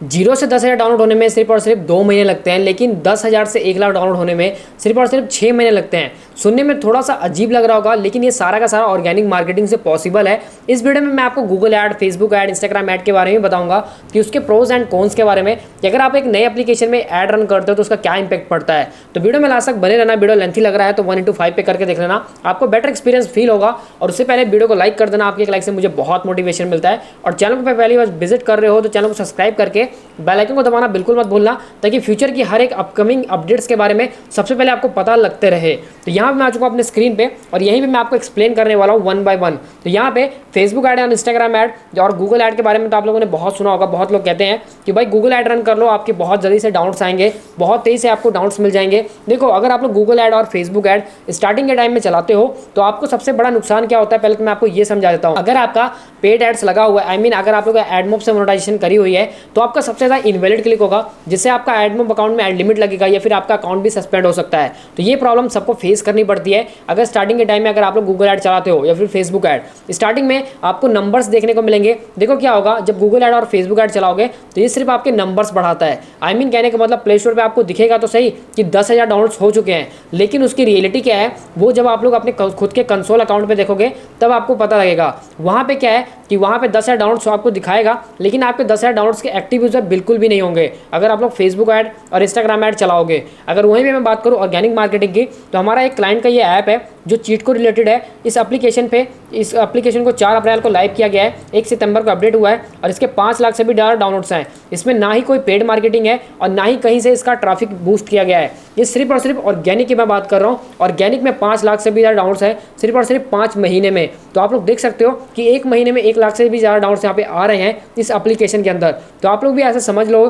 0 से 10,000 डाउनलोड होने में सिर्फ और सिर्फ 2 महीने लगते हैं, लेकिन 10,000 से 1 लाख डाउनलोड होने में सिर्फ और सिर्फ 6 महीने लगते हैं। सुनने में थोड़ा सा अजीब लग रहा होगा, लेकिन ये सारा का सारा ऑर्गेनिक मार्केटिंग से पॉसिबल है। इस वीडियो में मैं आपको Google add, Facebook ad, Instagram add के बारे में बताऊंगा कि उसके प्रोज एंड कॉन्स के बारे में, कि अगर आप एक नए एप्लीकेशन में ऐड रन करते हो तो उसका क्या इंपैक्ट पड़ता है। तो वीडियो में लास्ट तक बने रहना। वीडियो लेंथी लग रहा है तो 1:5 पे करके देख लेना, आपको बेटर एक्सपीरियंस फील होगा। और उससे पहले वीडियो को लाइक कर देना, आपके एक लाइक से मुझे बहुत मोटिवेशन मिलता है। और चैनल को पहली बार विजिट कर रहे हो तो चैनल को सब्सक्राइब करके बेल आइकन को दबाना बिल्कुल मत भूलना, ताकि फ्यूचर की हर एक अपकमिंग अपडेट्स के बारे में सबसे पहले आपको पता लगते रहे। तो यहाँ पे मैं आ चुका हूँ अपने स्क्रीन पे और यहीं पे मैं आपको एक्सप्लेन करने वाला हूँ 1 बाय 1। तो यहाँ पे फेसबुक ऐड और इंस्टाग्राम ऐड और गूगल ऐड के बारे में तो आप लोगों ने बहुत सुना होगा। बहुत लोग कहते हैं कि भाई गूगल ऐड रन कर लो, आपके बहुत जल्दी से डाउनलोड्स आएंगे, बहुत तेज़ी से आपको डाउनलोड्स मिल जाएंगे। देखो, अगर आप लोग गूगल ऐड और फेसबुक ऐड स्टार्टिंग के टाइम में चलाते हो तो आपको सबसे बड़ा नुकसान क्या होता है, पहले तो मैं आपको ये समझा देता हूँ। अगर आपका पेड एड्स लगा हुआ है, आई मीन अगर आप लोग एडमोब से मोनेटाइजेशन करी हुई है, तो आपका सबसे ज़्यादा इनवैलिड क्लिक होगा, जिससे आपका एडमोब अकाउंट में एड लिमिट लगेगा या फिर आपका अकाउंट भी सस्पेंड हो सकता है। तो ये प्रॉब्लम सबको फेस करनी पड़ती है अगर स्टार्टिंग के टाइम में अगर आप लोग गूगल ऐड चलाते हो या फिर फेसबुक ऐड। स्टार्टिंग में आपको नंबर्स देखने को मिलेंगे। देखो क्या होगा, जब गूगल ऐड और फेसबुक ऐड चलाओगे तो ये सिर्फ आपके नंबर्स बढ़ाता है। आई मीन कहने का मतलब प्ले स्टोर पर आपको दिखेगा तो सही कि 10,000 डाउनलोड्स हो चुके हैं, लेकिन उसकी रियलिटी क्या है वो जब आप लोग अपने खुद के कंसोल अकाउंट पे देखोगे तब आपको पता लगेगा। वहाँ पे क्या है कि वहाँ पे 10,000 डाउनलोड्स आपको दिखाएगा, लेकिन आपके 10,000 डाउनलोड्स के एक्टिव यूजर बिल्कुल भी नहीं होंगे अगर आप लोग फेसबुक ऐड और इंस्टाग्राम ऐड चलाओगे। अगर वहीं पे मैं बात करूँ ऑर्गेनिक मार्केटिंग की, तो हमारा एक क्लाइंट का ये ऐप है जो चीट को रिलेटेड है। इस एप्लीकेशन को 4 अप्रैल को लाइव किया गया है, 1 सितंबर को अपडेट हुआ है और इसके 5 लाख से भी ज़्यादा डाउनलोड्स हैं। इसमें ना ही कोई पेड मार्केटिंग है और ना ही कहीं से इसका ट्रैफिक बूस्ट किया गया है। ये सिर्फ और सिर्फ ऑर्गेनिक की मैं बात कर रहा हूँ। ऑर्गेनिक में 5 लाख से भी ज़्यादा डाउनलोड्स हैं सिर्फ और सिर्फ 5 महीने में। तो आप लोग देख सकते हो कि 1 महीने में 1 लाख से भी ज़्यादा डाउनलोड्स यहाँ पे आ रहे हैं इस एप्लीकेशन के अंदर। तो आप लोग भी ऐसे समझ लो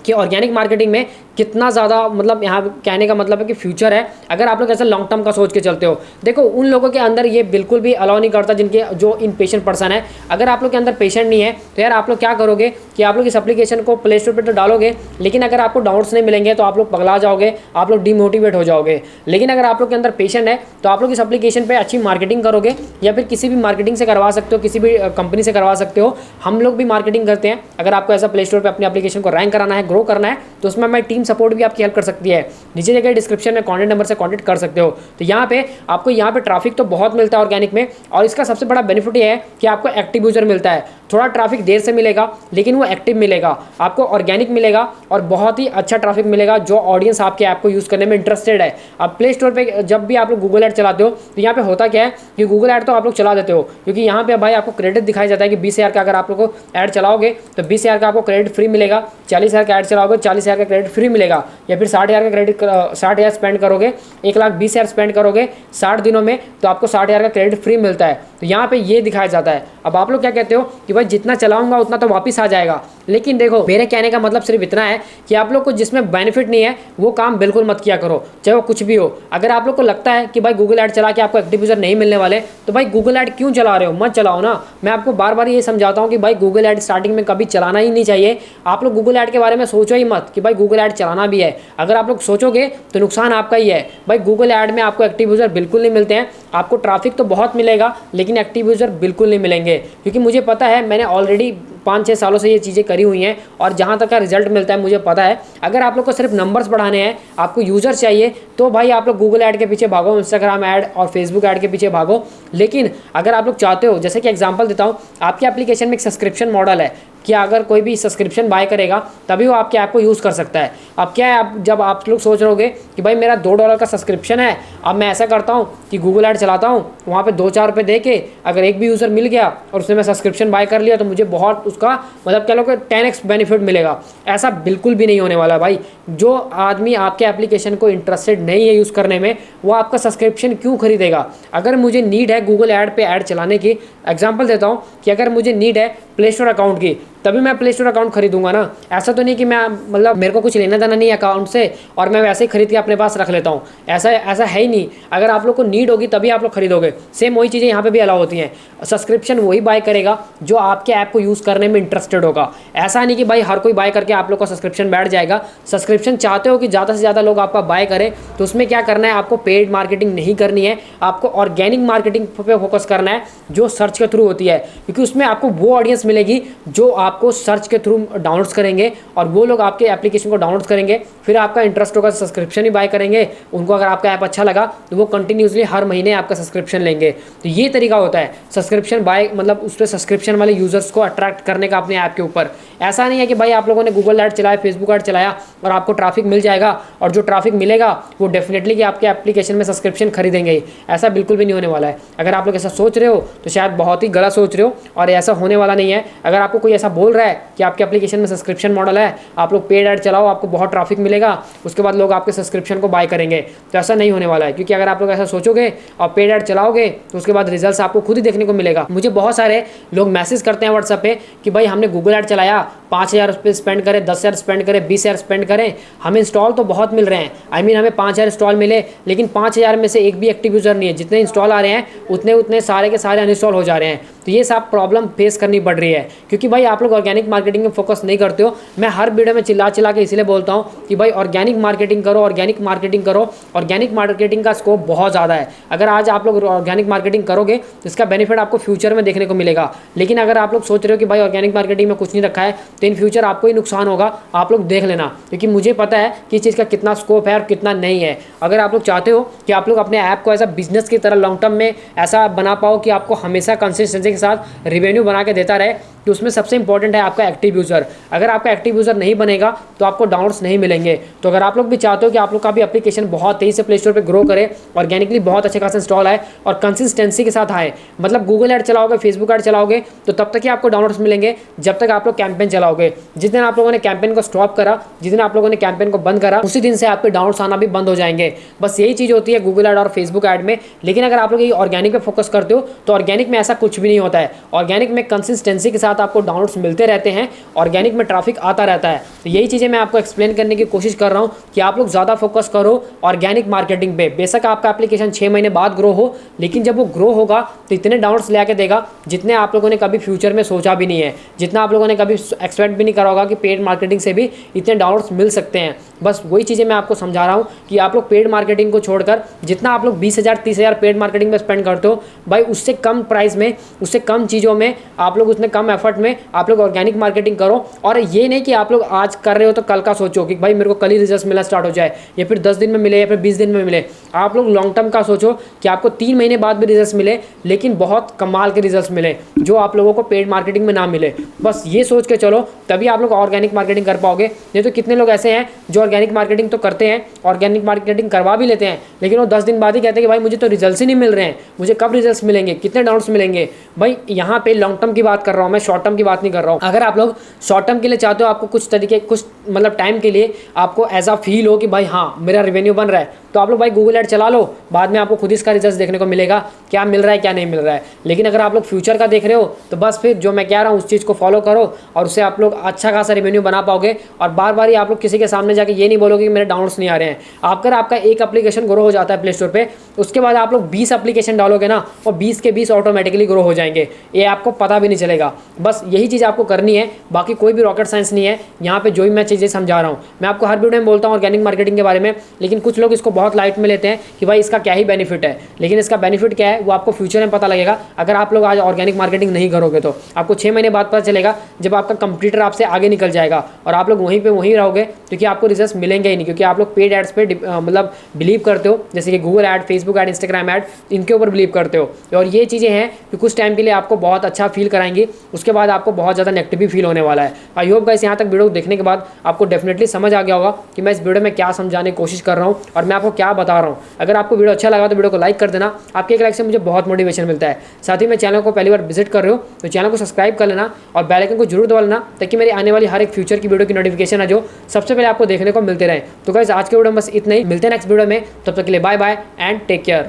कि ऑर्गेनिक मार्केटिंग में कितना ज़्यादा, मतलब यहाँ कहने का मतलब है कि फ्यूचर है अगर आप लोग ऐसा लॉन्ग टर्म का सोच के चलते हो। देखो, उन लोगों के अंदर ये बिल्कुल भी अलाउ नहीं करता जिनके जो इनपेशेंट पर्सन है। अगर आप लोग के अंदर पेशेंट नहीं है तो यार आप लोग क्या करोगे कि आप लोग इस एप्लीकेशन को प्ले स्टोर पर तो डालोगे, लेकिन अगर आपको डाउनलोड्स नहीं मिलेंगे तो आप लोग पगला जाओगे, आप लोग डिमोटिवेट हो जाओगे। लेकिन अगर आप लोग के अंदर पेशेंट है तो आप लोग इस एप्लीकेशन पर अच्छी मार्केटिंग करोगे या फिर किसी भी मार्केटिंग से करवा सकते हो, किसी भी कंपनी से करवा सकते हो। हम लोग भी मार्केटिंग करते हैं। अगर आपको ऐसा प्ले स्टोर पर अपनी एप्लीकेशन को रैंक कराना है, ग्रो करना है, तो उसमें हमारी टीम सपोर्ट भी आपकी हेल्प कर सकती है। नीचे जगह डिस्क्रिप्शन में कॉन्टैक्ट नंबर से कॉन्टैक्ट कर सकते हो। तो यहाँ पे आपको यहाँ पे ट्रैफिक तो बहुत मिलता है ऑर्गेनिक में, और इसका सबसे बड़ा बेनिफिट ये है कि आपको एक्टिव यूजर मिलता है। थोड़ा ट्रैफिक देर से मिलेगा लेकिन वो एक्टिव मिलेगा, आपको ऑर्गेनिक मिलेगा और बहुत ही अच्छा ट्रैफिक मिलेगा जो ऑडियंस आपके ऐप को यूज़ करने में इंटरेस्टेड है। अब प्ले स्टोर पर जब भी आप लोग गूगल ऐड चलाते हो तो यहाँ पे होता क्या है कि गूगल ऐड तो आप लोग चला देते हो, क्योंकि यहाँ पे भाई आपको क्रेडिट दिखाया जाता है कि 20,000 का अगर आप लोग को ऐड चलाओगे तो 20,000 का आपको क्रेडिट फ्री मिलेगा। 40,000 का ऐड चलाओगे 40,000 का क्रेडिट फ्री मिलेगा, या फिर 60,000 का क्रेडिट 60,000 स्पेंड करोगे, 1,20,000 स्पेंड करोगे 60 दिनों में तो आपको 60,000 का क्रेडिट फ्री मिलता है। तो यहाँ पे ये दिखाया जाता है। अब आप लोग क्या कहते हो कि भाई जितना चलाऊंगा उतना तो वापस आ जाएगा, लेकिन देखो मेरे कहने का मतलब सिर्फ इतना है कि आप लोग को जिसमें बेनिफिट नहीं है वो काम बिल्कुल मत किया करो, चाहे वो कुछ भी हो। अगर आप लोग को लगता है कि भाई गूगल ऐड चला के आपको एक्टिव यूजर नहीं मिलने वाले, तो भाई गूगल ऐड क्यों चला रहे हो, मत चलाओ ना। मैं आपको बार बार ये समझाता हूँ कि भाई गूगल ऐड स्टार्टिंग में कभी चलाना ही नहीं चाहिए। आप लोग गूगल ऐड के बारे में सोचो ही मत कि भाई गूगल ऐड चलाना भी है। अगर आप लोग सोचोगे तो नुकसान आपका ही है। भाई गूगल ऐड में आपको एक्टिव यूजर बिल्कुल नहीं मिलते हैं, आपको ट्रैफिक तो बहुत मिलेगा लेकिन एक्टिव यूजर बिल्कुल नहीं मिलेंगे, क्योंकि मुझे पता है, मैंने ऑलरेडी 5-6 सालों से ये चीज़ें करी हुई हैं और जहाँ तक का रिजल्ट मिलता है मुझे पता है। अगर आप लोग को सिर्फ नंबर्स बढ़ाने हैं, आपको यूज़र चाहिए, तो भाई आप लोग गूगल ऐड के पीछे भागो, इंस्टाग्राम ऐड और फेसबुक ऐड के पीछे भागो। लेकिन अगर आप लोग चाहते हो, जैसे कि एग्जांपल देता हूँ, आपके एप्लीकेशन में एक सब्सक्रिप्शन मॉडल है कि अगर कोई भी सब्सक्रिप्शन बाय करेगा तभी वो आपके ऐप को यूज़ कर सकता है। अब क्या है, जब आप लोग सोच रहोगे कि भाई मेरा $2 का सब्सक्रिप्शन है, अब मैं ऐसा करता हूँ कि गूगल ऐड चलाता हूँ, वहाँ पे 2-4 रुपये दे के अगर एक भी यूज़र मिल गया और उसने मैं सब्सक्रिप्शन बाय कर लिया तो मुझे बहुत उसका मतलब कह लो कि 10x बेनिफिट मिलेगा। ऐसा बिल्कुल भी नहीं होने वाला भाई। जो आदमी आपके एप्लीकेशन को इंटरेस्टेड नहीं है यूज़ करने में, वो आपका सब्सक्रिप्शन क्यों खरीदेगा। अगर मुझे नीड है गूगल ऐड पे ऐड चलाने की, एग्जांपल देता हूँ कि अगर मुझे नीड है प्ले स्टोर अकाउंट की, तभी मैं प्ले स्टोर अकाउंट खरीदूंगा ना। ऐसा तो नहीं कि मैं मतलब मेरे को कुछ लेना देना नहीं अकाउंट से और मैं वैसे ही खरीद के अपने पास रख लेता हूँ, ऐसा है ही नहीं। अगर आप लोग को नीड होगी तभी आप लोग खरीदोगे। सेम वही चीज़ें यहाँ पे भी अलाउ होती हैं। सब्सक्रिप्शन वही बाय करेगा जो आपके ऐप को यूज़ करने में इंटरेस्टेड होगा। ऐसा नहीं कि भाई हर कोई बाय करके आप लोग का सब्सक्रिप्शन बैठ जाएगा। सब्सक्रिप्शन चाहते हो कि ज़्यादा से ज़्यादा लोग आपका बाय करें, तो उसमें क्या करना है, आपको पेड मार्केटिंग नहीं करनी है, आपको ऑर्गेनिक मार्केटिंग पे फोकस करना है जो सर्च के थ्रू होती है, क्योंकि उसमें आपको वो ऑडियंस मिलेगी जो आपको सर्च के थ्रू डाउनलोड्स करेंगे और वो लोग आपके एप्लीकेशन को डाउनलोड करेंगे, फिर आपका इंटरेस्ट होगा सब्सक्रिप्शन ही बाय करेंगे उनको। अगर आपका ऐप अच्छा लगा तो वो कंटिन्यूसली हर महीने आपका सब्सक्रिप्शन लेंगे। तो ये तरीका होता है सब्सक्रिप्शन बाय, मतलब उस पर सब्सक्रिप्शन वाले यूजर्स को अट्रैक्ट करने का अपने ऐप के ऊपर। ऐसा नहीं है कि भाई आप लोगों ने गूगल ऐड चलाया, फेसबुक ऐड चलाया और आपको ट्रैफिक मिल जाएगा और जो ट्रैफिक मिलेगा वो डेफिनेटली कि आपके एप्लीकेशन में सब्सक्रिप्शन खरीदेंगे ही। ऐसा बिल्कुल भी नहीं होने वाला है। अगर आप लोग ऐसा सोच रहे हो तो शायद बहुत ही गलत सोच रहे हो और ऐसा होने वाला नहीं है। अगर आपको कोई ऐसा बोल रहा है कि आपके एप्लीकेशन में सब्सक्रिप्शन मॉडल है, आप लोग पेड ऐड चलाओ, आपको बहुत ट्रैफिक मिलेगा, उसके बाद लोग आपके सब्सक्रिप्शन को बाय करेंगे, तो ऐसा नहीं होने वाला है। क्योंकि अगर आप लोग ऐसा सोचोगे और पेड ऐड चलाओगे तो उसके बाद रिजल्ट आपको खुद ही देखने को मिलेगा। मुझे बहुत सारे लोग मैसेज करते हैं व्हाट्सएप पे कि भाई हमने गूगल ऐड चलाया, 5,000 रुपये स्पेंड करें, 10,000 स्पेंड करें, 20,000 स्पेंड करें, हमें इंस्टॉल तो बहुत मिल रहे हैं। हमें 5,000 इंस्टॉल मिले लेकिन 5,000 में से एक भी एक्टिव यूज़र नहीं है। जितने इंस्टॉल आ रहे हैं उतने सारे के सारे अनइंस्टॉल हो जा रहे हैं। तो ये सब प्रॉब्लम फेस करनी पड़ रही है क्योंकि भाई आप लोग ऑर्गेनिक मार्केटिंग में फोकस नहीं करते हो। मैं हर वीडियो में चिल्ला के इसलिए बोलता हूँ कि भाई ऑर्गेनिक मार्केटिंग करो, ऑर्गेनिक मार्केटिंग करो। ऑर्गेनिक मार्केटिंग का स्कोप बहुत ज़्यादा है। अगर आज आप लोग ऑर्गेनिक मार्केटिंग करोगे तो इसका बेनिफिट आपको फ्यूचर में देखने को मिलेगा। लेकिन अगर आप लोग सोच रहे हो कि भाई ऑर्गेनिक मार्केटिंग में कुछ नहीं रखा है तो इन फ्यूचर आपको ही नुकसान होगा। आप लोग देख लेना क्योंकि मुझे पता है कि इस चीज़ का कितना स्कोप है और कितना नहीं है। अगर आप लोग चाहते हो कि आप लोग अपने ऐप को ऐसा बिजनेस की तरह लॉन्ग टर्म में ऐसा बना पाओ कि आपको हमेशा कंसिस्टेंसी के साथ रिवेन्यू बना के देता रहे, तो उसमें सबसे इंपॉर्टेंट है आपका एक्टिव यूज़र। अगर आपका एक्टिव यूज़र नहीं बनेगा तो आपको डाउनलोड्स नहीं मिलेंगे। तो अगर आप लोग भी चाहते हो कि आप लोग का भी एप्लीकेशन बहुत तेज़ी से प्ले स्टोर पे ग्रो करे, ऑर्गेनिकली बहुत अच्छे खास इंस्टॉल आए और कंसिस्टेंसी के साथ आए, मतलब गूगल ऐड चलाओगे, फेसबुक ऐड चलाओगे तो तब तक ही आपको डाउनलोड्स मिलेंगे जब तक आप लोग कैंपेन चलाओगे। जिस दिन आप लोगों ने कैंपेन को स्टॉप करा, जिस दिन आप लोगों ने कैंपेन को बंद करा, उसी दिन से आपके डाउनलोड्स आना भी बंद हो जाएंगे। बस यही चीज़ होती है गूगल ऐड और फेसबुक ऐड में। लेकिन अगर आप लोग ये ऑर्गेनिक पे फोकस करते हो तो ऑर्गेनिक में ऐसा कुछ भी नहीं होता है। ऑर्गेनिक में कंसिस्टेंसी के साथ आपको डाउनलोड्स मिलते रहते हैं, ऑर्गेनिक में ट्रैफिक आता रहता है। तो यही चीज़ें मैं आपको एक्सप्लेन करने की कोशिश कर रहा हूँ कि आप लोग ज़्यादा फोकस करो ऑर्गेनिक मार्केटिंग पे। बेशक आपका एप्लीकेशन 6 महीने बाद ग्रो हो, लेकिन जब वो ग्रो होगा तो इतने डाउनलोड्स ले आके देगा जितने आप लोगों ने कभी फ्यूचर में सोचा भी नहीं है, जितना आप लोगों ने कभी एक्सपेक्ट भी नहीं करा होगा कि पेड मार्केटिंग से भी इतने डाउनलोड्स मिल सकते हैं। बस वही चीज़ें मैं आपको समझा रहा हूँ कि आप लोग पेड मार्केटिंग को छोड़कर जितना आप लोग 20,000 30,000 पेड मार्केटिंग में स्पेंड करते हो, भाई उससे कम प्राइस में, उससे कम चीज़ों में आप लोग, उतने कम एफर्ट में आप लोग ऑर्गेनिक मार्केटिंग करो। और ये नहीं कि आप लोग आज कर रहे हो तो कल का सोचो कि भाई मेरे को कल ही रिजल्ट मिलना स्टार्ट हो जाए, या फिर 10 दिन में मिले, या फिर 20 दिन में मिले। आप लोग लॉन्ग टर्म का सोचो कि आपको 3 महीने बाद भी रिजल्ट मिले, लेकिन बहुत कमाल के रिजल्ट मिले जो आप लोगों को पेड मार्केटिंग में ना मिले। बस ये सोच के चलो, तभी आप लोग ऑर्गेनिक मार्केटिंग कर पाओगे। नहीं तो कितने लोग ऐसे हैं जो ऑर्गेनिक मार्केटिंग तो करते हैं, ऑर्गेनिक मार्केटिंग करवा भी लेते हैं, लेकिन वो 10 दिन बाद ही कहते हैं कि भाई मुझे तो रिजल्ट ही नहीं मिल रहे हैं, मुझे कब रिजल्ट मिलेंगे, कितने डाउनलोड्स मिलेंगे। भाई यहाँ पे लॉन्ग टर्म की बात कर रहा हूँ मैं, शॉर्ट टर्म की बात नहीं कर रहा हूँ। अगर आप लोग शॉर्ट टर्म के लिए चाहते हो, आपको कुछ तरीके, कुछ मतलब टाइम के लिए आपको ऐसा फील हो कि भाई हाँ मेरा रेवेन्यू बन रहा है, तो आप लोग भाई गूगल ऐड चला लो, बाद में आपको खुद इसका रिजल्ट देखने को मिलेगा क्या मिल रहा है क्या नहीं मिल रहा है। लेकिन अगर आप लोग फ्यूचर का देख रहे हो तो बस फिर जो मैं कह रहा हूँ उस चीज़ को फॉलो करो और उससे आप लोग अच्छा खासा रेवेन्यू बना पाओगे। और बार बार ही आप लोग किसी के सामने जाके ये नहीं बोलोगे कि मेरे डाउनलोड्स नहीं आ रहे हैं। अगर आपका एक एप्लीकेशन ग्रो हो जाता है प्ले स्टोर पे, उसके बाद आप लोग 20 एप्लीकेशन डालोगे ना, और 20 के 20 ऑटोमेटिकली ग्रो हो जाएंगे, ये आपको पता भी नहीं चलेगा। बस यही चीज़ आपको करनी है, बाकी कोई भी रॉकेट साइंस नहीं है। यहाँ पे जो भी मैं चीज़ें समझा रहा हूँ, मैं आपको हर वीडियो में बोलता हूँ ऑर्गेनिक मार्केटिंग के बारे में, लेकिन कुछ लोग इसको बहुत लाइट में लेते हैं कि भाई इसका क्या ही बेनिफिट है। लेकिन इसका बेनिफिट क्या है वो आपको फ्यूचर में पता लगेगा। अगर आप लोग आज ऑर्गेनिक मार्केटिंग नहीं करोगे तो आपको 6 महीने बाद पता चलेगा, जब आपका कंप्यूटर आपसे आगे निकल जाएगा और आप लोग वहीं पे वहीं रहोगे, क्योंकि आपको रिजल्ट मिलेंगे ही नहीं। क्योंकि आप लोग पेड एड्स पे मतलब बिलीव करते हो, जैसे कि Google add, Facebook ad, Instagram add, इनके ऊपर बिलीव करते हो। और ये चीज़ें हैं कि कुछ टाइम के लिए आपको बहुत अच्छा फील कराएंगी, उसके बाद आपको बहुत ज़्यादा नेगेटिव भी फील होने वाला है। आई होप गाइस यहाँ तक वीडियो देखने के बाद आपको डेफिनेटली समझ आ गया होगा कि मैं इस वीडियो में क्या समझाने की कोशिश कर रहा हूँ और मैं आपको क्या बता रहा हूँ। अगर आपको वीडियो अच्छा लगा तो वीडियो को लाइक कर देना, आपके एक लाइक से मुझे बहुत मोटिवेशन मिलता है। साथ ही मैं चैनल को पहली बार विजिट कर रहे हो तो चैनल को सब्सक्राइब कर लेना और बेल आइकन को जरूर दबा लेना, ताकि मेरी आने वाली हर एक फ्यूचर की वीडियो की नोटिफिकेशन है जो सबसे पहले आपको देखने को मिलते रहे। तो गाइस आज के वीडियो में बस इतना ही, मिलते हैं नेक्स्ट वीडियो में, तब तक के लिए bye bye and take care.